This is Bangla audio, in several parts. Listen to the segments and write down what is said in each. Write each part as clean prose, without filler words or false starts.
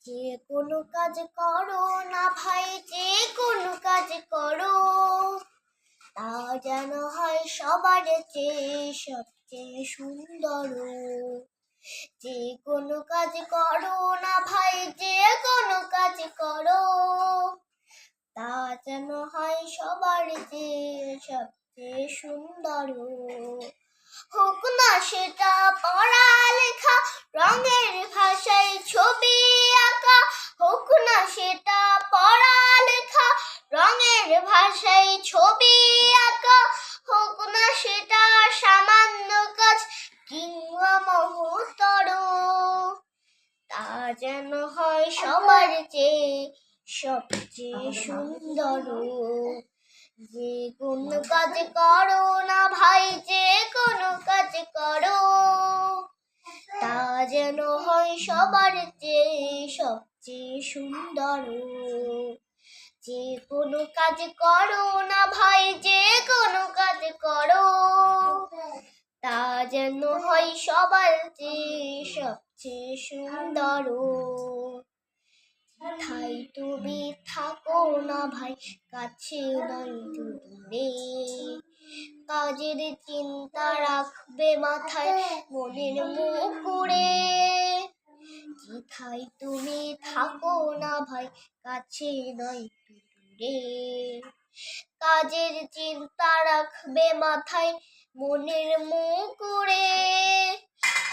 যে কোনো কাজ করো না ভাই, যে কোনো কাজ করো, তা যেন হয় সবার চেয়ে সবচেয়ে সুন্দর। যে কোনো কাজ করো না ভাই, যে কোনো কাজ করো, তা যেন হয় সবার চেয়ে সবচেয়ে সুন্দর। হোক না সেটা পড়ালেখা, রঙের ভাষায় ছবি আঁকা। হোক না সেটা পড়ালেখা, রঙের ভাষায় ছবি আঁকা। হোক না সেটা সামান্য কাজ কিংবা মহত্তর, তা যেন হয় সবার চেয়ে সবচেয়ে সুন্দর। যে কোনো কাজ করো না ভাই, যে কোনো কাজ করো, তা যেন হয় সবার চেয়ে সবচেয়ে সুন্দর। যে কোনো কাজ করো না ভাই, যে কোনো কাজ করো, তা যেন হয় সবার চেয়ে সবচেয়ে সুন্দর। তাই তুমি থাকো না ভাই, কাছে নয় দূরে। কাজের চিন্তা রাখবে মাথায়, মনের মুকুরে। যেথায় তুমি থাকো না ভাই, কাছে নয় দূরে। কাজের চিন্তা রাখবে মাথায়, মনের মুকুরে।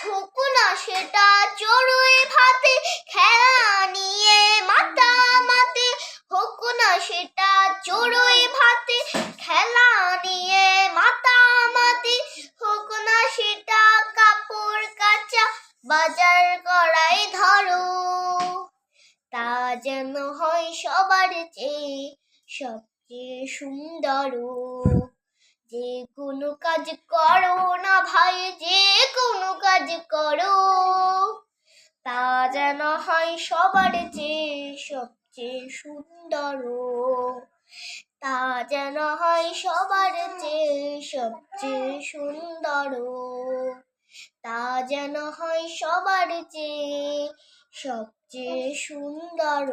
হোক না সেটা চড়ুই ভাতে, খেলা নিয়ে মাতামাতি। হোক না সেটা চড়ুই ভাতে, খেলা নিয়ে মাতামাতি। হোক না সেটা কাপড় কাচা, বাজার করাই ধরো, তা যেন হয় সবার চেয়ে সবচেয়ে সুন্দর। যে কোনো কাজ করো না ভাই, যে কোনো কাজ করো, তা যেন হয় সবার চেয়ে সবচেয়ে সুন্দর। তা যেন হয় সবার চেয়ে সবচেয়ে সুন্দর। তা যেন হয় সবার চেয়ে সবচেয়ে সুন্দর।